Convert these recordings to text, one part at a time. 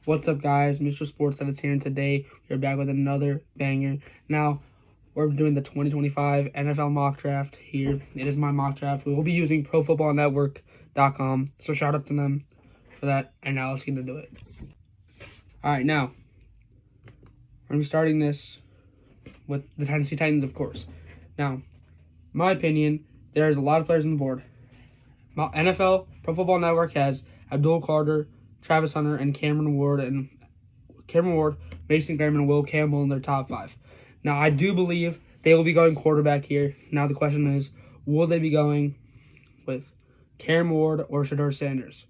What's up, guys? Mr.SportsEdits here, and today we're back with another banger. Now, we're doing the 2025 NFL mock draft here. It is my mock draft. We will be using ProFootballNetwork.com, so shout out to them for that, and now let's get into it. All right, now, we're going to be starting this with the Tennessee Titans, of course. Now, my opinion, there's a lot of players on the board. NFL, Pro Football Network has Abdul Carter, Travis Hunter, and Cameron Ward, Mason Graham, and Will Campbell in their top 5. Now, I do believe they will be going quarterback here. Now, the question is, will they be going with Cam Ward or Shedeur Sanders?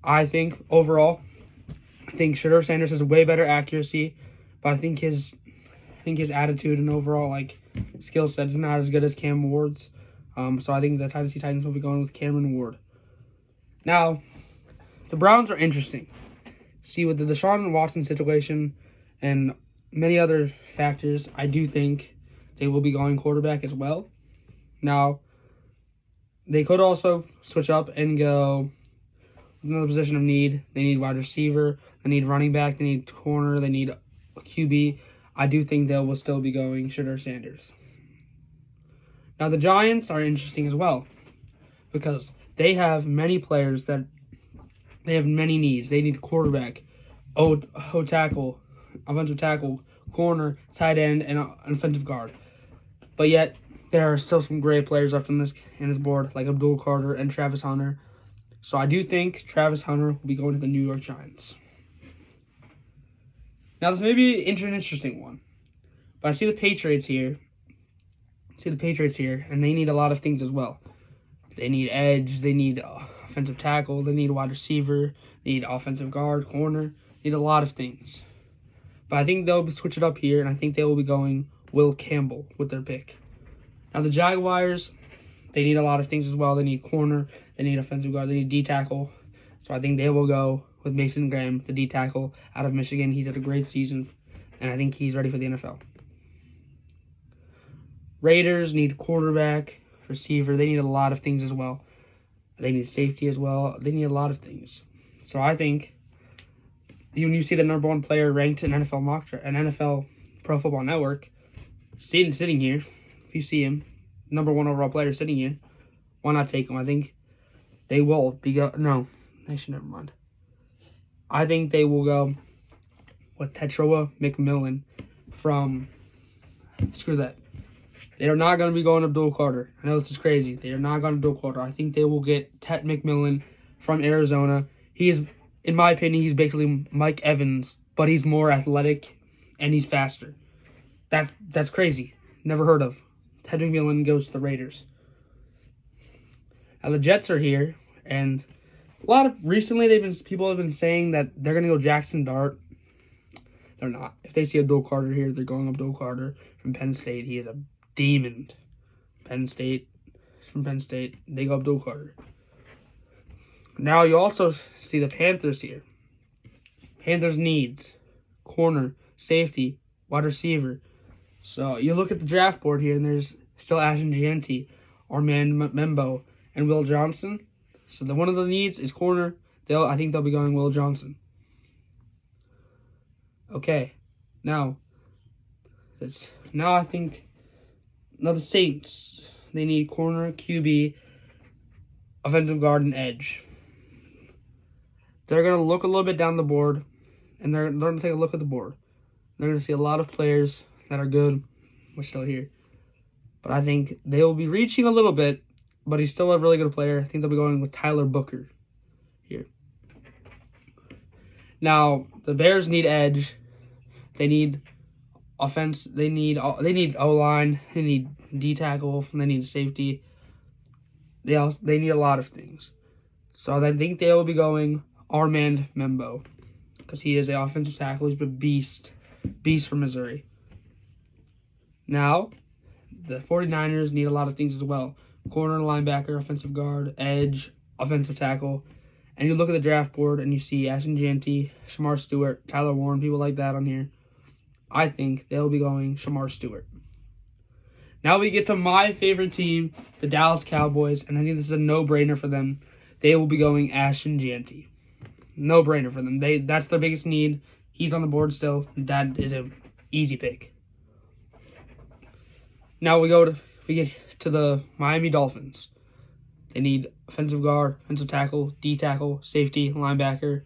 I think, overall, Shedeur Sanders has way better accuracy, but I think his attitude and overall, skill set is not as good as Cam Ward's. So I think the Tennessee Titans will be going with Cameron Ward. Now, the Browns are interesting. See, with the Deshaun Watson situation and many other factors, I do think they will be going quarterback as well. Now, they could also switch up and go another position of need. They need wide receiver, they need running back, they need corner, they need a QB. I do think they will still be going Shedeur Sanders. Now, the Giants are interesting as well because they have many players that they have many needs. They need quarterback, tackle, offensive tackle, corner, tight end, and offensive guard. But yet, there are still some great players left in this board, like Abdul Carter and Travis Hunter. So I do think Travis Hunter will be going to the New York Giants. Now, this may be an interesting one, but I see the Patriots here. And they need a lot of things as well. They need edge, they need offensive tackle, they need wide receiver, they need offensive guard, corner, they need a lot of things. But I think they'll switch it up here, and I think they will be going Will Campbell with their pick. Now, the Jaguars, they need a lot of things as well. They need corner, they need offensive guard, they need D-tackle. So I think they will go with Mason Graham, the D-tackle out of Michigan. He's had a great season, and I think he's ready for the NFL. Raiders need quarterback, receiver. They need a lot of things as well. They need safety as well. They need a lot of things. So I think when you see the number 1 player ranked in NFL mock draft, and NFL Pro Football Network, sitting here, if you see him, number 1 overall player sitting here, why not take him? I think they will be no, actually never mind. I think they will go with Tetroa McMillan from screw that. They are not going to be going Abdul Carter. I know this is crazy. They are not going to Abdul Carter. I think they will get Tet McMillan from Arizona. He is, in my opinion, he's basically Mike Evans, but he's more athletic and he's faster. That's crazy. Never heard of. Tet McMillan goes to the Raiders. Now the Jets are here, and recently people have been saying that they're going to go Jackson Dart. They're not. If they see Abdul Carter here, they're going Abdul Carter from Penn State. He is a demon. Penn State, they go Abdul Carter. Now you also see the Panthers here. Panthers needs corner, safety, wide receiver. So you look at the draft board here, and there's still Ashton Gianti, Armand Membo, and Will Johnson. So one of the needs is corner. I think they'll be going Will Johnson. Okay, now I think the Saints, they need corner, QB, offensive guard, and edge. They're going to look a little bit down the board, and they're going to take a look at the board. They're going to see a lot of players that are good. We're still here. But I think they will be reaching a little bit, but he's still a really good player. I think they'll be going with Tyler Booker here. Now, the Bears need edge. They need offense. They need O-line. They need D-tackle. They need safety. They need a lot of things. So I think they will be going Armand Membo because he is an offensive tackle. He's a beast from Missouri. Now, the 49ers need a lot of things as well. Corner, linebacker, offensive guard, edge, offensive tackle. And you look at the draft board and you see Ashton Gianti, Shamar Stewart, Tyler Warren, people like that on here. I think they'll be going Shamar Stewart. Now we get to my favorite team, the Dallas Cowboys, and I think this is a no-brainer for them. They will be going Ashton Gianti. No brainer for them. That's their biggest need. He's on the board still. That is an easy pick. Now we get to the Miami Dolphins. They need offensive guard, offensive tackle, D tackle, safety, linebacker.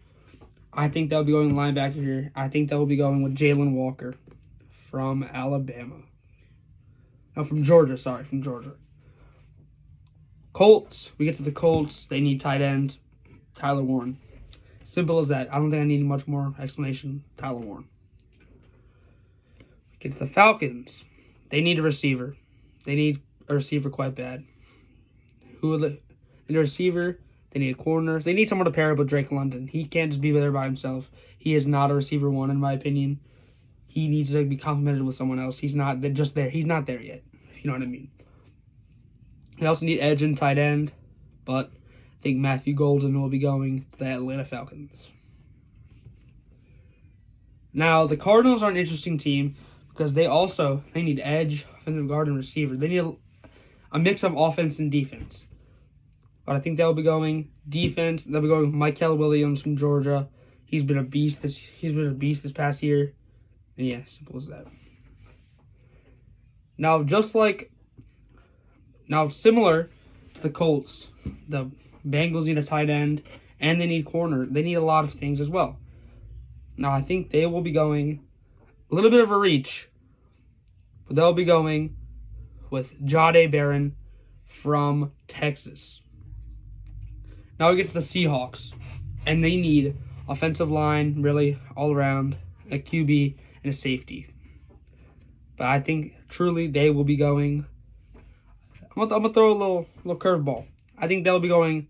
I think they'll be going linebacker here. I think they'll be going with Jalen Walker from Alabama. No, from Georgia. Sorry, from Georgia. Colts. We get to the Colts. They need tight end, Tyler Warren. Simple as that. I don't think I need much more explanation. Tyler Warren. We get to the Falcons. They need a receiver. They need a receiver quite bad. They need a receiver. They need a corner. They need someone to pair up with Drake London. He can't just be there by himself. He is not a receiver one, in my opinion. He needs to be complemented with someone else. He's not just there. He's not there yet, if you know what I mean. They also need edge and tight end, but I think Matthew Golden will be going to the Atlanta Falcons. Now, the Cardinals are an interesting team because they need edge, offensive guard, and receiver. They need a mix of offense and defense. But I think they'll be going defense. They'll be going with Michael Williams from Georgia. He's been a beast this past year. And yeah, simple as that. Now, similar to the Colts, the Bengals need a tight end, and they need corner. They need a lot of things as well. Now, I think they will be going a little bit of a reach, but they'll be going with Jahdae Barron from Texas. Now we get to the Seahawks, and they need offensive line, really, all around, a QB, and a safety. But I think, truly, they will be going... I'm going to throw a little curveball. I think they'll be going...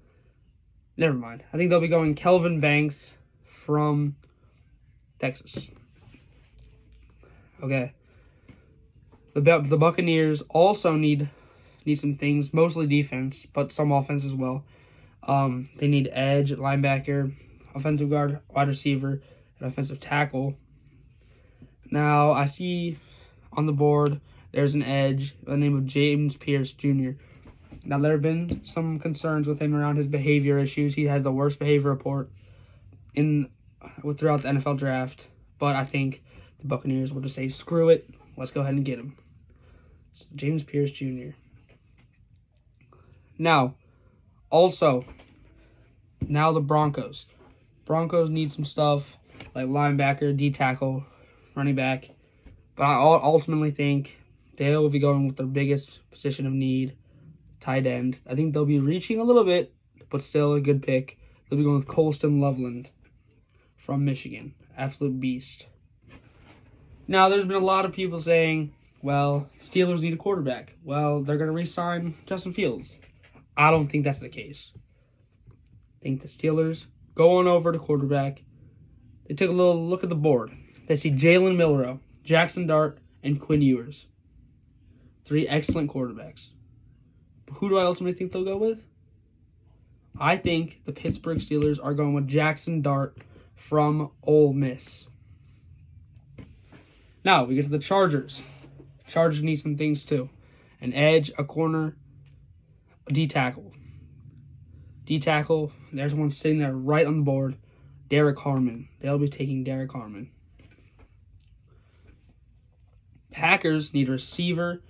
Never mind. I think they'll be going Kelvin Banks from Texas. Okay. The Buccaneers also need some things, mostly defense, but some offense as well. They need edge, linebacker, offensive guard, wide receiver, and offensive tackle. Now, I see on the board there's an edge by the name of James Pierce Jr. Now, there have been some concerns with him around his behavior issues. He had the worst behavior report throughout the NFL draft. But I think the Buccaneers will just say, screw it, let's go ahead and get him. It's James Pierce Jr. Now, the Broncos. Broncos need some stuff like linebacker, D-tackle, running back. But I ultimately think they will be going with their biggest position of need, tight end. I think they'll be reaching a little bit, but still a good pick. They'll be going with Colston Loveland from Michigan. Absolute beast. Now, there's been a lot of people saying, well, Steelers need a quarterback. Well, they're going to re-sign Justin Fields. I don't think that's the case. I think the Steelers go on over to quarterback. They took a little look at the board. They see Jalen Milroe, Jackson Dart, and Quinn Ewers. 3 excellent quarterbacks. But who do I ultimately think they'll go with? I think the Pittsburgh Steelers are going with Jackson Dart from Ole Miss. Now, we get to the Chargers. Chargers need some things too. An edge, a corner, a D-tackle. D-tackle, there's one sitting there right on the board. Derek Harmon. They'll be taking Derek Harmon. Packers need a receiver,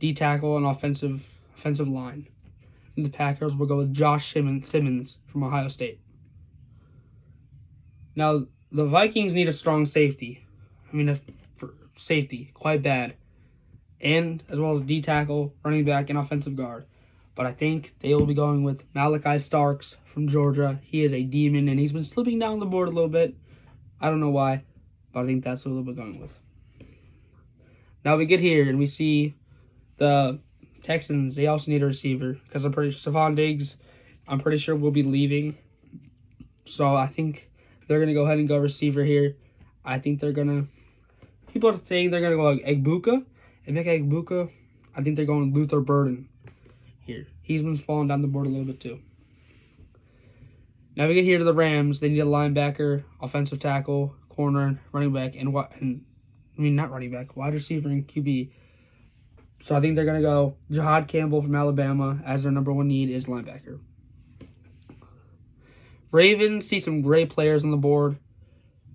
D-tackle, and offensive line. I think the Packers will go with Josh Simmons from Ohio State. Now, the Vikings need a strong safety. Safety, quite bad. And as well as D-tackle, running back, and offensive guard. But I think they will be going with Malachi Starks from Georgia. He is a demon, and he's been slipping down the board a little bit. I don't know why, but I think that's what they'll be going with. Now we get here, and we see the Texans. They also need a receiver, because I'm pretty sure Stephon Diggs, will be leaving. So I think they're going to go ahead and go receiver here. I think they're going to... People are saying they're going to go like Egbuka. And make Egbuka, I think they're going Luther Burden here. He's been falling down the board a little bit too. Now we get here to the Rams. They need a linebacker, offensive tackle, corner, running back, wide receiver and QB. So I think they're going to go Jahad Campbell from Alabama as their number one need is linebacker. Ravens see some great players on the board.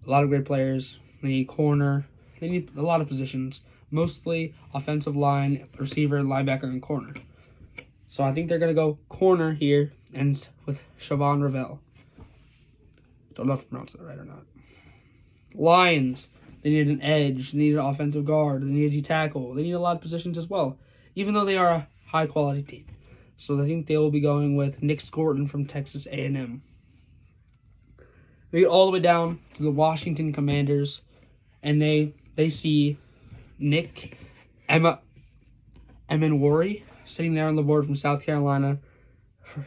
A lot of great players. They need corner. They need a lot of positions. Mostly offensive line, receiver, linebacker, and corner. So I think they're going to go corner here and with Siobhan Ravel. Don't know if I pronounced that right or not. Lions. They need an edge. They need an offensive guard. They need a D-tackle. They need a lot of positions as well, even though they are a high-quality team. So I think they will be going with Nick Scorton from Texas A&M. We get all the way down to the Washington Commanders, and they see Nick Emenwari sitting there on the board from South Carolina.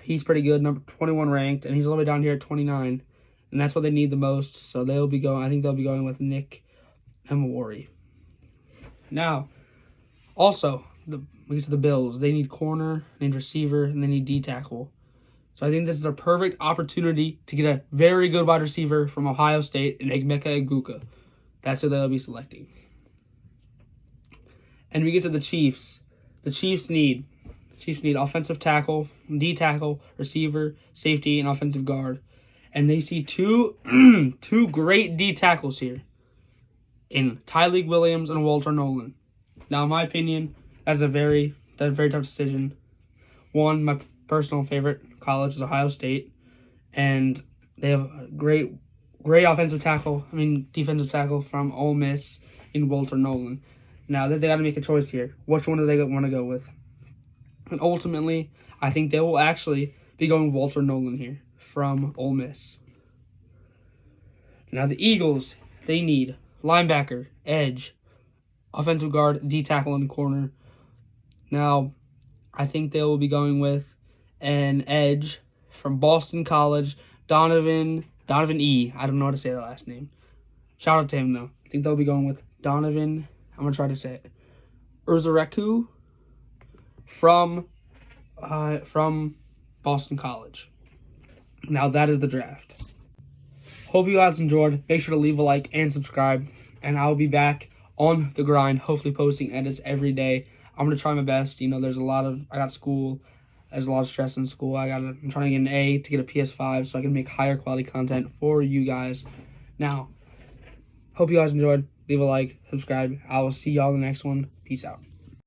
He's pretty good, number 21 ranked, and he's all the way down here at 29. And that's what they need the most. So they'll be going. I think they'll be going with Nick Emenwari. Now, also, we get to the Bills. They need corner, they need receiver, and they need D-tackle. So I think this is a perfect opportunity to get a very good wide receiver from Ohio State in Emeka Egbuka. That's who they'll be selecting. And we get to the Chiefs. The Chiefs need offensive tackle, D-tackle, receiver, safety, and offensive guard. And they see two great D-tackles here in Tyleik Williams and Walter Nolan. Now, in my opinion, that's a very tough decision. One, my personal favorite college is Ohio State, and they have a great defensive tackle from Ole Miss in Walter Nolan. Now that they got to make a choice here, which one do they want to go with? And ultimately, I think they will actually be going Walter Nolan here from Ole Miss. Now the Eagles, they need linebacker, edge, offensive guard, D-tackle, and corner. Now, I think they will be going with an edge from Boston College, Donovan E. I don't know how to say that last name. Shout out to him, though. I think they'll be going with Donovan, I'm going to try to say it, Urzareku from Boston College. Now, that is the draft. Hope you guys enjoyed. Make sure to leave a like and subscribe, and I'll be back on the grind, hopefully posting edits every day. I'm going to try my best. I got school. There's a lot of stress in school. I'm trying to get an A to get a PS5 so I can make higher quality content for you guys. Now, hope you guys enjoyed. Leave a like, subscribe. I will see y'all in the next one. Peace out.